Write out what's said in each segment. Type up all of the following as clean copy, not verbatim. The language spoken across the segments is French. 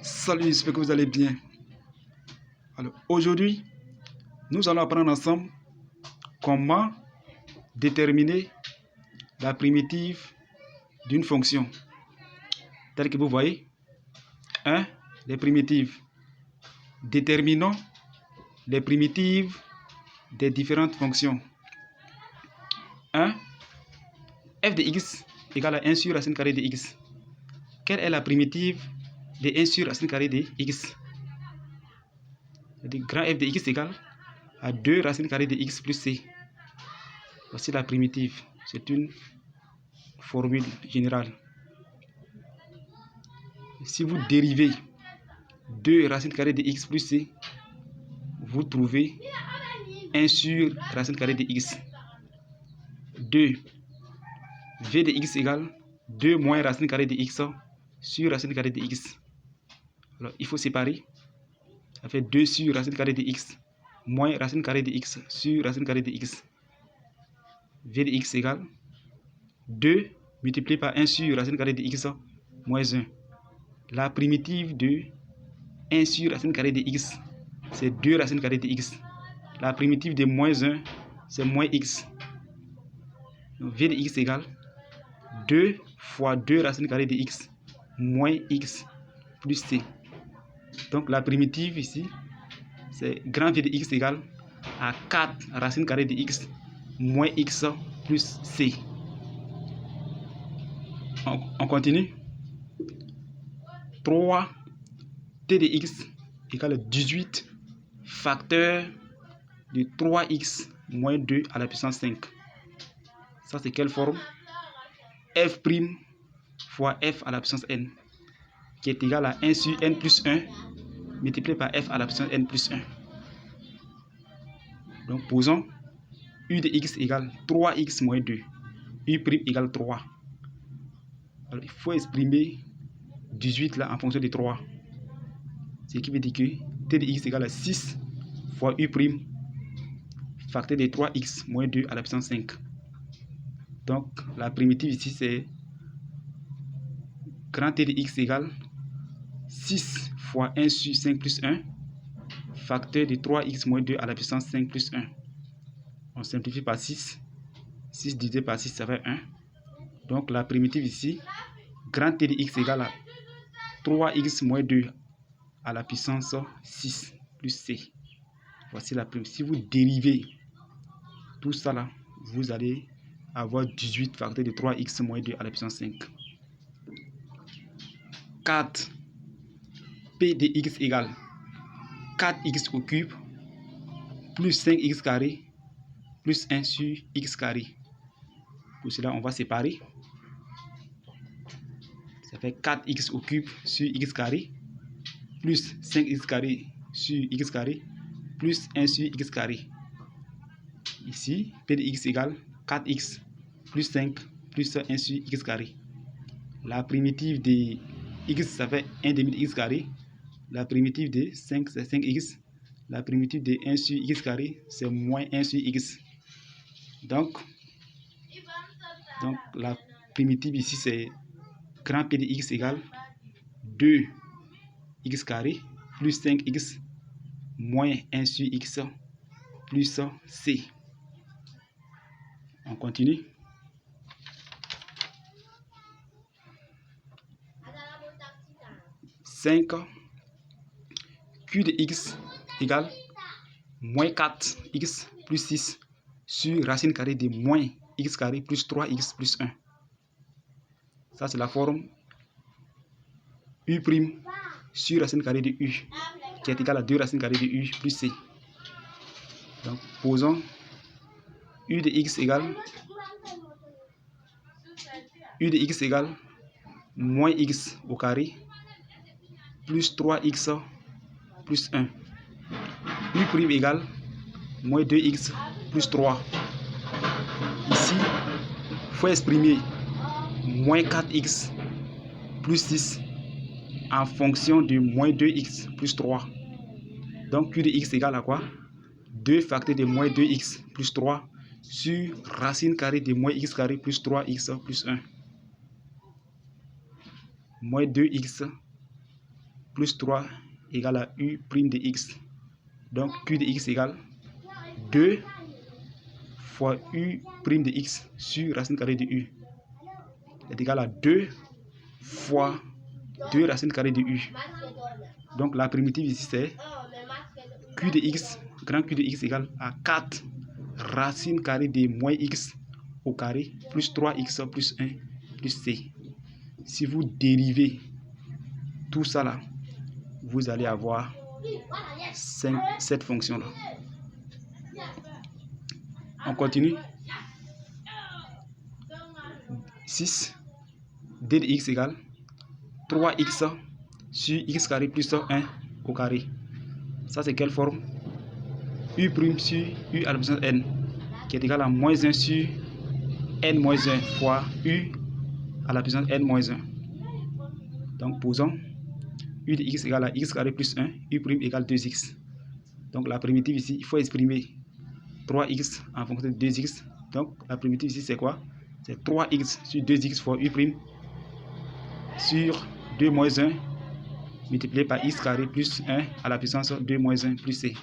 Salut, j'espère que vous allez bien. Alors, aujourd'hui, nous allons apprendre ensemble comment déterminer la primitive d'une fonction. Tel que vous voyez, 1. Les primitives. Déterminons les primitives des différentes fonctions. 1. f de x égale à 1 sur racine carrée de x. Quelle est la primitive de 1 sur racine carrée de x? Grand f de x égale à 2 racine carrée de x plus c. Voici la primitive. C'est une formule générale. Si vous dérivez 2 racine carrée de x plus c, vous trouvez 1 sur racine carrée de x. 2. V de x égale 2 moins racine carrée de x sur racine carrée de x. Alors, il faut séparer. Ça fait 2 sur racine carrée de x moins racine carrée de x sur racine carrée de x. V de x égale 2 multiplié par 1 sur racine carrée de x moins 1. La primitive de 1 sur racine carrée de x, c'est 2 racine carrée de x. La primitive de moins 1, c'est moins x. Donc, V de x égale 2 fois 2 racine carrée de x moins x plus c. Donc la primitive ici, c'est grand V de x égale à 4 racine carrée de x moins x plus c. On continue. 3 t de x égale 18 facteur de 3x moins 2 à la puissance 5. Ça, c'est quelle forme? F' fois f à la puissance n, qui est égal à 1 sur n plus 1 multiplié par f à la puissance n plus 1. Donc, posons u de x égale 3x moins 2. U' égale 3. Alors, il faut exprimer 18 là en fonction de 3. Ce qui veut dire que t de x égale à 6 fois u' facteur de 3x moins 2 à la puissance 5. Donc, la primitive ici, c'est grand T de x égale 6 fois 1 sur 5 plus 1 facteur de 3x moins 2 à la puissance 5 plus 1. On simplifie par 6. 6 divisé par 6, ça fait 1. Donc, la primitive ici, grand T de x égale à 3x moins 2 à la puissance 6 plus c. Voici la primitive. Si vous dérivez tout ça là, vous allez avoir 18 facteur de 3x moins 2 à la puissance 5. 4 p de x égale 4x au cube plus 5x carré plus 1 sur x carré. Pour cela, on va séparer. Ça fait 4x au cube sur x carré plus 5x carré sur x carré plus 1 sur x carré. Ici, p de x égale 4x plus 5 plus 1 sur x carré. La primitive de x, ça fait 1 demi de x carré. La primitive de 5, c'est 5x. La primitive de 1 sur x carré, c'est moins 1 sur x. Donc la primitive ici, c'est grand P de x égale 2x carré plus 5x moins 1 sur x plus c. On continue. Q de x égale moins 4x plus 6 sur racine carrée de moins x carré plus 3x plus 1. Ça, c'est la forme u' sur racine carrée de u, qui est égal à 2 racine carrée de u plus c. Donc, posons u de x égale moins x au carré plus 3x plus 1. U' égale moins 2x plus 3. Ici, il faut exprimer moins 4x plus 6 en fonction de moins 2x plus 3. Donc, Q de x égale à quoi? 2 facteur de moins 2x plus 3 sur racine carrée de moins x carré plus 3x plus 1. Moins 2x plus 3 égale à U prime de X. Donc Q de X égale 2 fois U prime de X sur racine carrée de U. Est égal à 2 fois 2 racine carrée de U. Donc la primitive ici c'est Q de X, grand Q de X égale à 4 racine carrée de moins X au carré plus 3X plus 1 plus C. Si vous dérivez tout ça là, vous allez avoir cette fonction là. On continue. 6 d de x égale 3x sur x carré plus 1 au carré. Ça c'est quelle forme? U prime sur u à la puissance n qui est égal à moins 1 sur n moins 1 fois u à la puissance n moins 1. Donc posons u de x égale à x carré plus 1, u prime égale 2x. Donc la primitive ici, il faut exprimer 3x en fonction de 2x. Donc la primitive ici c'est quoi? C'est 3x sur 2x fois u prime sur 2 moins 1 multiplié par x carré plus 1 à la puissance 2 moins 1 plus c.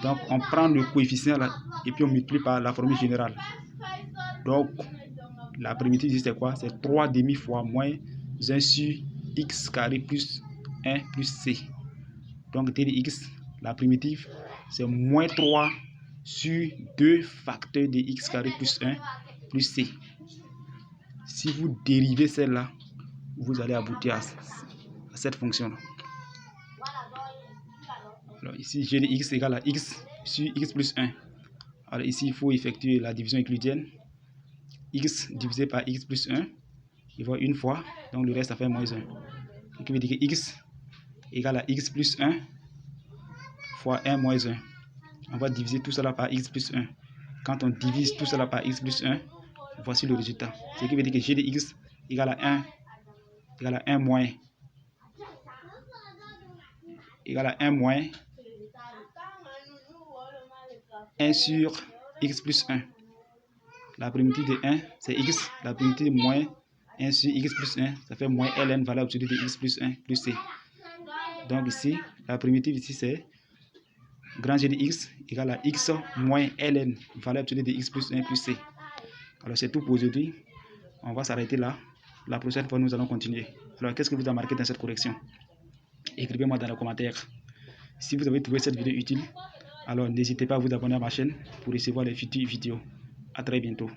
Donc on prend le coefficient là et puis on multiplie par la formule générale. Donc la primitive ici c'est quoi? C'est 3 demi fois moins 1 sur x carré plus 1 plus c. Donc d de x, la primitive c'est moins 3 sur 2 facteurs de x carré plus 1 plus c. Si vous dérivez celle-là, vous allez aboutir à cette fonction-là. Alors ici, g de x égale à x sur x plus 1. Alors ici, il faut effectuer la division euclidienne. X divisé par x plus 1, il va une fois, donc le reste ça fait moins 1. Ce qui veut dire que x égale à x plus 1 fois 1 moins 1. On va diviser tout cela par x plus 1. Quand on divise tout cela par x plus 1, voici le résultat. Ce qui veut dire que g de x égale à 1 moins égale à 1 moins 1 sur x plus 1. La primitive de 1 c'est x, la primitive de moins 1 sur x plus 1, ça fait moins ln valeur absolue de x plus 1 plus c. Donc ici, la primitive ici c'est grand G de x égale à x moins ln valeur absolue de x plus 1 plus c. Alors c'est tout pour aujourd'hui. On va s'arrêter là. La prochaine fois, nous allons continuer. Alors, qu'est-ce que vous avez marqué dans cette correction? Écrivez-moi dans les commentaires. Si vous avez trouvé cette vidéo utile, alors n'hésitez pas à vous abonner à ma chaîne pour recevoir les futures vidéos. À très bientôt.